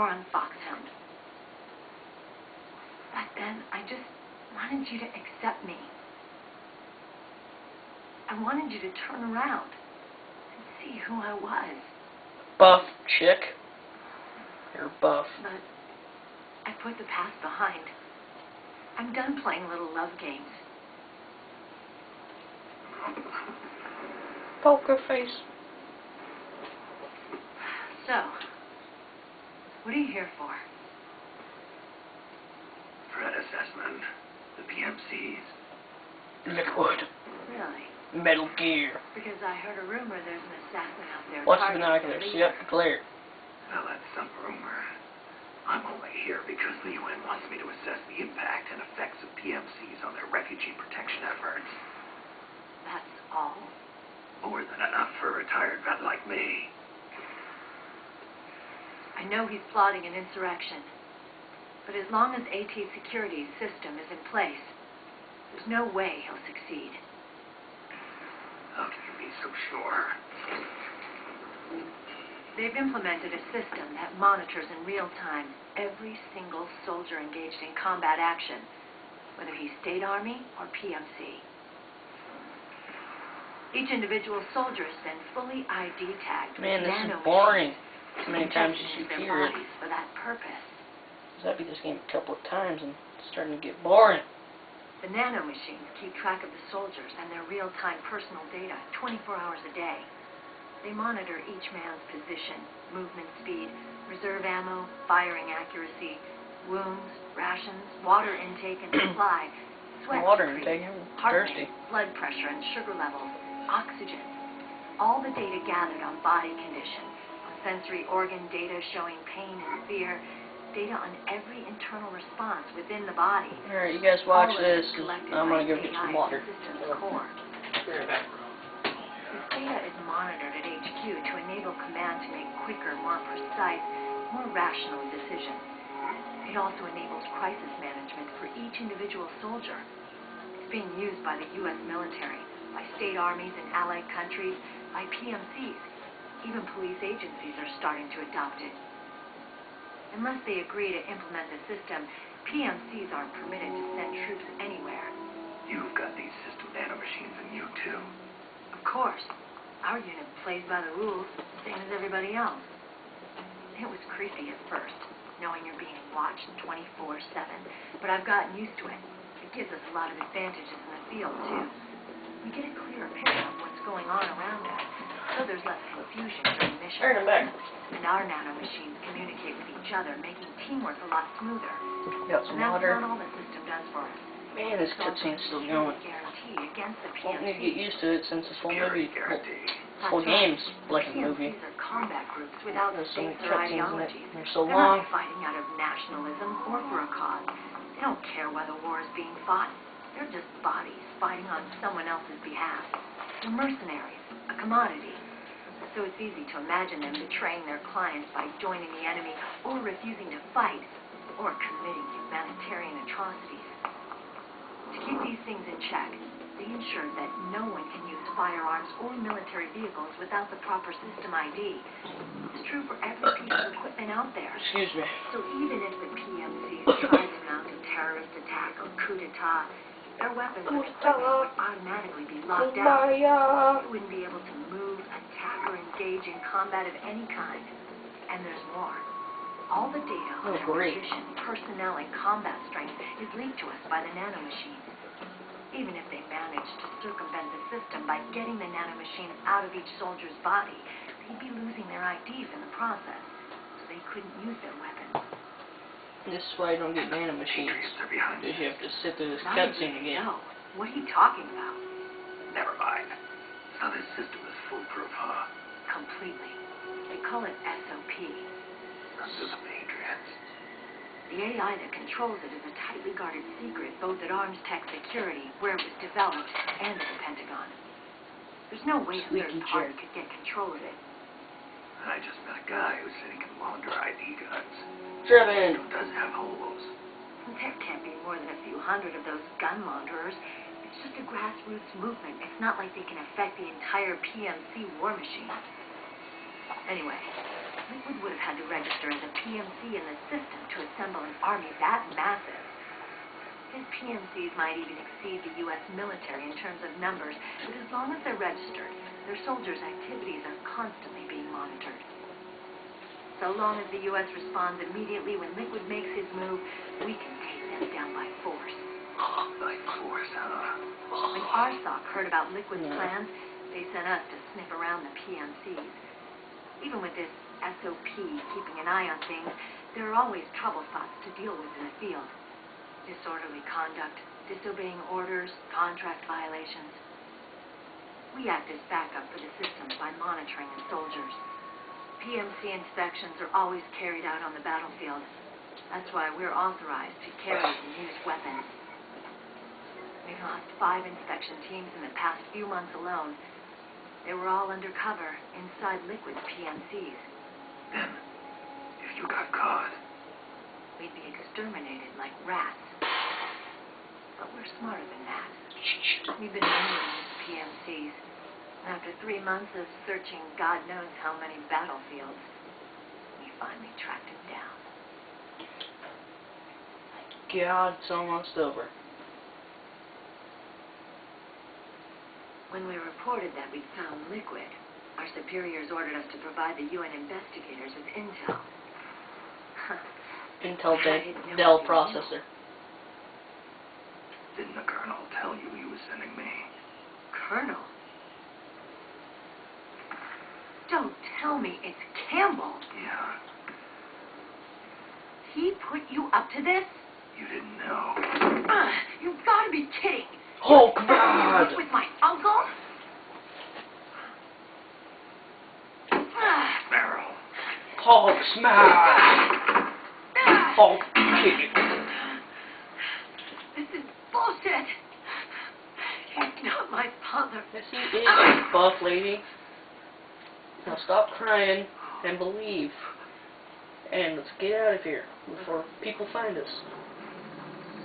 or on Foxhound. Back then, I just wanted you to accept me. I wanted you to turn around and see who I was. Buff chick. You're buff. But I put the past behind. I'm done playing little love games. Poker face. So, what are you here for? Threat assessment. The PMCs. Liquid. Really? Metal Gear. Because I heard a rumor there's an assassin out there. Watch the targeting binoculars. the See up leader. the glare. Well, that's some rumor. I'm only here because the UN wants me to assess the impact and effects of PMCs on their refugee protection efforts. That's all? More than enough for a retired vet like me. I know he's plotting an insurrection. But as long as AT Security's system is in place, there's no way he'll succeed. How can you be so sure? They've implemented a system that monitors in real time every single soldier engaged in combat action, whether he's State Army or PMC. Each individual soldier is then fully ID tagged. Man, this with is boring. nanomachines How many times you see their period? bodies for that purpose. I've beat this game a couple of times and it's starting to get boring. The nanomachines keep track of the soldiers and their real-time personal data 24 hours a day. They monitor each man's position, movement speed, reserve ammo, firing accuracy, wounds, rations, water intake and supply, sweat Water secretion, intake, I'm heart thirsty. rate, blood pressure and sugar levels, oxygen. All the data gathered on body condition, on sensory organ data showing pain and fear, data on every internal response within the body. Alright, you guys watch All of this. it collected I'm by gonna go get AI some water. Systems Core. This data is monitored at HQ to enable command to make quicker, more precise, more rational decisions. It also enables crisis management for each individual soldier. It's being used by the U.S. military, by state armies in allied countries, by PMCs. Even police agencies are starting to adopt it. Unless they agree to implement the system, PMCs aren't permitted to send troops anywhere. You've got these system nanomachines in you, too. Of course, our unit plays by the rules, same as everybody else. It was creepy at first, knowing you're being watched 24/7, but I've gotten used to it. It gives us a lot of advantages in the field, too. We get a clearer picture of what's going on around us, so there's less confusion during missions. Turn them back. And our nanomachines communicate with each other, making teamwork a lot smoother. Got some And that's water. not all the system does for us. Man, this cutscene's still going. Guarantee against the Won't need to get PMC. used to it since this whole movie, Security guarantee. this whole game's like a movie. PMCs are combat groups without There's so many stakes or cutscenes in it. ideologies. They're so They're long. not fighting out of nationalism or for a cause. They don't care whether war is being fought. They're just bodies fighting on someone else's behalf. They're mercenaries, a commodity. So it's easy to imagine them betraying their clients by joining the enemy or refusing to fight or committing humanitarian atrocities. To keep these things in check, they ensure that no one can use firearms or military vehicles without the proper system ID. It's true for every piece of equipment out there. Excuse me. So even if the PMCs try to mount a terrorist attack or coup d'etat, their weapons and equipment would automatically be locked down. They wouldn't be able to move, attack, or engage in combat of any kind. And there's more. All the data on their position, personnel, and combat strength is leaked to us by the nanomachines. Even if they manage to circumvent the system by getting the nanomachines out of each soldier's body, they'd be losing their IDs in the process, so they couldn't use their weapons. This is why you don't get nanomachines. Patriots are behind Because you have to sit through this Not cutscene even again. know. What are you talking about? Never mind. So this system is foolproof, huh? Completely. They call it SOP. Under the Patriots. The AI that controls it is a tightly guarded secret, both at Arms Tech Security, where it was developed, and at the Pentagon. There's no way a third party could get control of it. I just met a guy who said he can launder ID guns. Driven. Who does have holos. There can't be more than a few hundred of those gun launderers. It's just a grassroots movement. It's not like they can affect the entire PMC war machine. Anyway, Liquid would have had to register as a PMC in the system to assemble an army that massive. His PMCs might even exceed the U.S. military in terms of numbers, but as long as they're registered, their soldiers' activities are constantly being monitored. So long as the U.S. responds immediately when Liquid makes his move, we can take them down by force. By force, huh? When RSOC heard about Liquid's plans, they sent us to sniff around the PMCs. Even with this SOP keeping an eye on things, there are always trouble spots to deal with in the field. Disorderly conduct, disobeying orders, contract violations. We act as backup for the systems by monitoring the soldiers. PMC inspections are always carried out on the battlefield. That's why we're authorized to carry and use weapons. We've lost 5 inspection teams in the past few months alone. They were all undercover inside Liquid's PMCs. Then, if you got caught, We'd be exterminated like rats. But we're smarter than that. We've been monitoring these PMCs. After 3 months of searching God knows how many battlefields, we finally tracked him down. God, it's almost over. When we reported that we'd found Liquid, our superiors ordered us to provide the UN investigators with intel. Intel I didn't know Dell what you processor. didn't the Colonel tell you he was sending me? Colonel? Don't tell me it's Campbell. Yeah, He put you up to this? you didn't know. You've got to be kidding. Oh, You God! with my uncle? Meryl. Hulk smash! Hulk kick. This is bullshit. He's not my father. Yes, he is, you buff lady. Now stop crying and believe. And let's get out of here before people find us.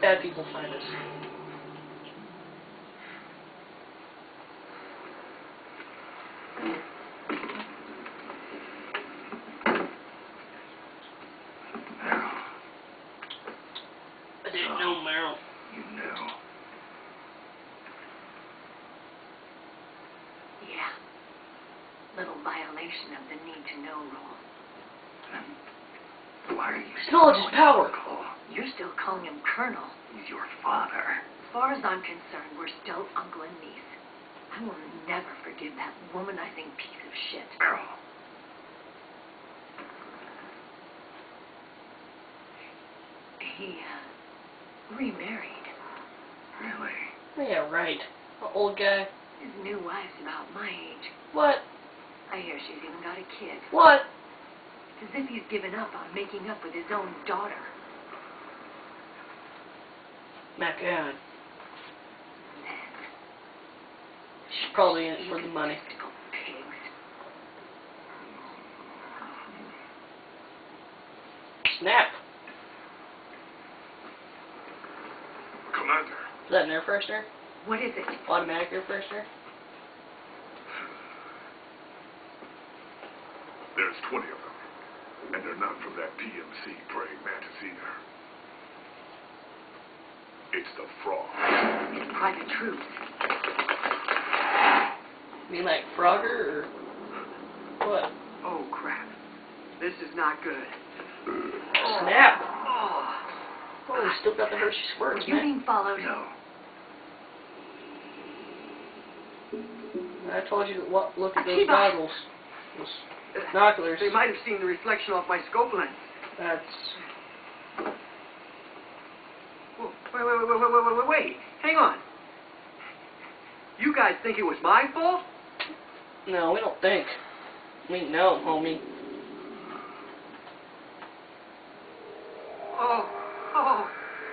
Bad people find us. Meryl, I didn't know, Meryl. you knew. Yeah. Little violation of the need-to-know rule. Then why are you Knowledge is calling power. him Uncle? You're still calling him Colonel. He's your father. As far as I'm concerned, we're still uncle and niece. I will never forgive that womanizing piece of shit. Meryl. He, remarried. Really? Yeah, right. The old guy. His new wife's about my age. What? I hear she's even got a kid. What? It's as if he's given up on making up with his own daughter. My God. Men. She's probably in it for the money. Egotistical pigs. Snap. Commander, Is that an air freshener? What is it? Automatic air freshener? there's 20 of them, and they're not from that PMC praying mantis either. It's the frog. It's private troops. You mean like Frogger or what? Oh, crap. This is not good. Snap! Oh. Oh, we still got the Hershey squirts, You man. being followed? No. I told you to look at those Akiba. goggles. Those binoculars. They might have seen the reflection off my scope lens. That's... Whoa, wait. Hang on. You guys think it was my fault? No, we don't think. We know, homie.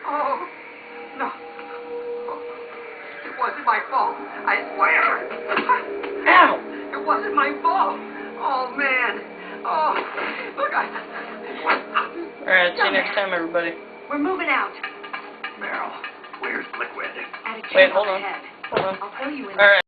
Oh, no. It wasn't my fault. I swear. Ow! It wasn't my fault. Oh, man. Oh, look, Alright, see you next time, everybody. We're moving out. Meryl, where's Liquid? At a Wait, camp hold up on. ahead. Hold on. I'll fill you in. Alright.